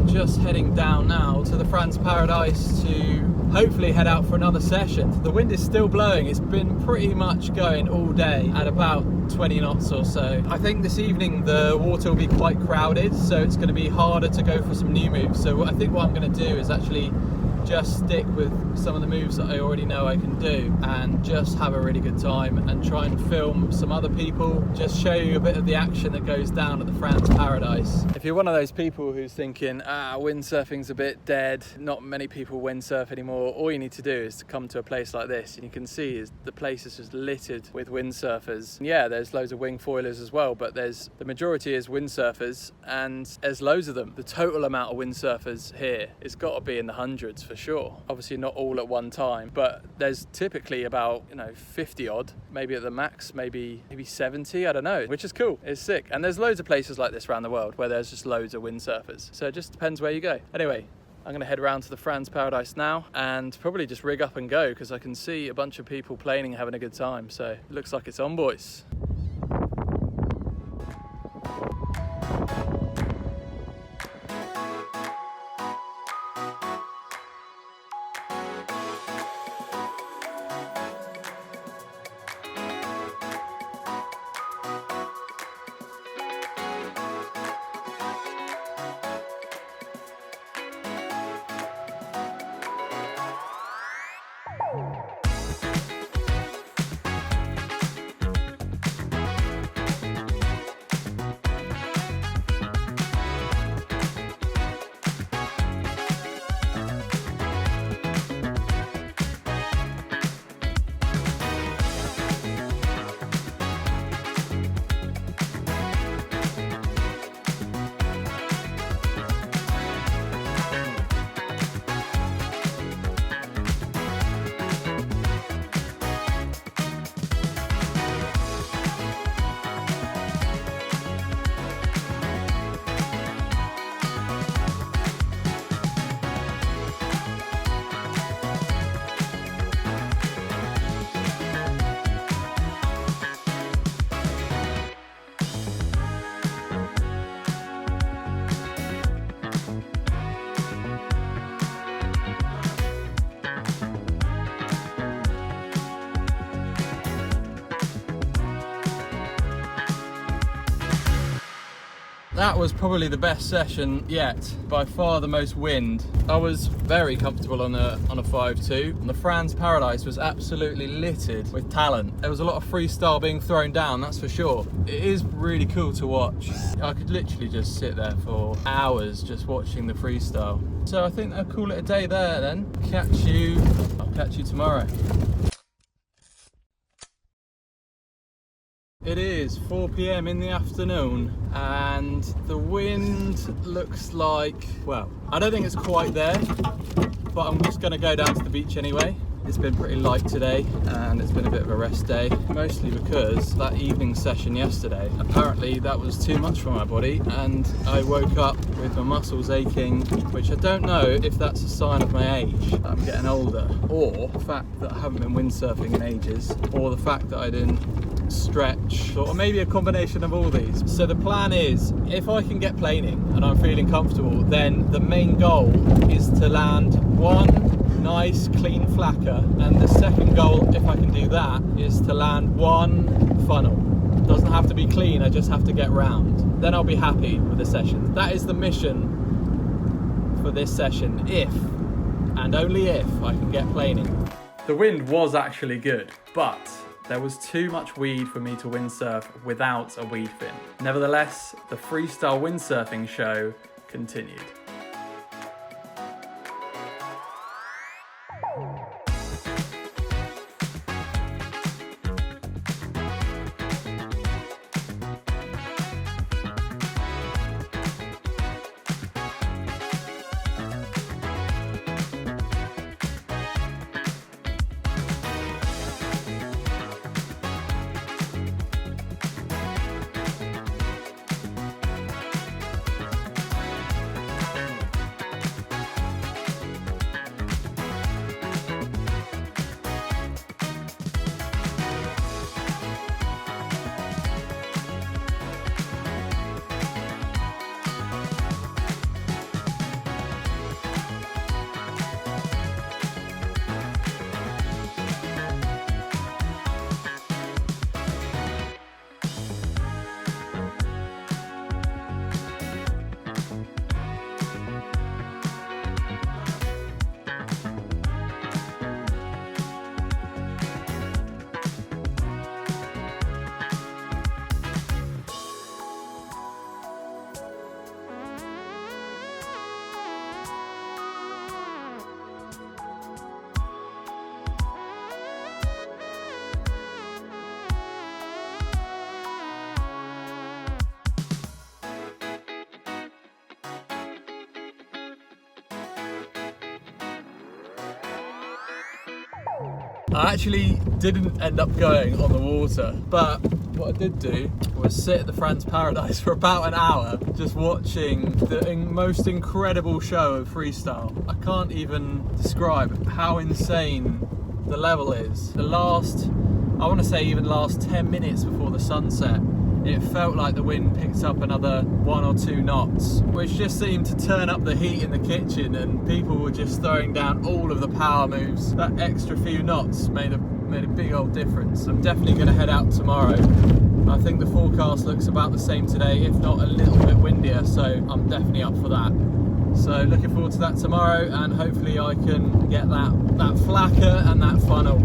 just heading down now to the Franz Paradise to hopefully head out for another session. The wind is still blowing. It's been pretty much going all day at about 20 knots or so. I think this evening the water will be quite crowded, so it's going to be harder to go for some new moves. So I think what I'm going to do is actually just stick with some of the moves that I already know I can do and just have a really good time and try and film some other people, just show you a bit of the action that goes down at the Franz Paradise. If you're one of those people who's thinking, windsurfing's a bit dead, not many people windsurf anymore, all you need to do is to come to a place like this, and you can see is the place is just littered with windsurfers. Yeah, there's loads of wing foilers as well, but the majority is windsurfers, and there's loads of them. The total amount of windsurfers here has got to be in the hundreds for sure. Obviously not all at one time, but there's typically about 50 odd, maybe at the max, maybe 70, I don't know, which is cool. It's sick. And there's loads of places like this around the world where there's just loads of windsurfers, so it just depends where you go. Anyway, I'm going to head around to the Franz Paradise now and probably just rig up and go, because I can see a bunch of people planing and having a good time, so it looks like it's on, boys. That was probably the best session yet, by far the most wind. I was very comfortable on a 5.2. And the Franz Paradise was absolutely littered with talent. There was a lot of freestyle being thrown down, that's for sure. It is really cool to watch. I could literally just sit there for hours just watching the freestyle. So I think I'll call it a day there then. I'll catch you tomorrow. It is 4 p.m. in the afternoon and the wind looks like, well, I don't think it's quite there, but I'm just going to go down to the beach anyway. It's been pretty light today and it's been a bit of a rest day, mostly because that evening session yesterday, apparently that was too much for my body and I woke up with my muscles aching, which I don't know if that's a sign of my age, that I'm getting older, or the fact that I haven't been windsurfing in ages, or the fact that I didn't stretch, or maybe a combination of all these. So the plan is, if I can get planing and I'm feeling comfortable, then the main goal is to land one nice clean flacker, and the second goal, if I can do that, is to land one funnel. Doesn't have to be clean, I just have to get round. Then I'll be happy with the session. That is the mission for this session, if and only if I can get planing. The wind was actually good, but there was too much weed for me to windsurf without a weed fin. Nevertheless, the freestyle windsurfing show continued. I actually didn't end up going on the water, but what I did do was sit at the Franz Paradise for about an hour just watching the most incredible show of freestyle. I can't even describe how insane the level is. The last, I want to say even last 10 minutes before the sunset, it felt like the wind picked up another 1 or 2 knots, which just seemed to turn up the heat in the kitchen, and people were just throwing down all of the power moves. That extra few knots made a big old difference. I'm definitely going to head out tomorrow. I think the forecast looks about the same today, if not a little bit windier, so I'm definitely up for that. So looking forward to that tomorrow, and hopefully I can get that flacker and that funnel.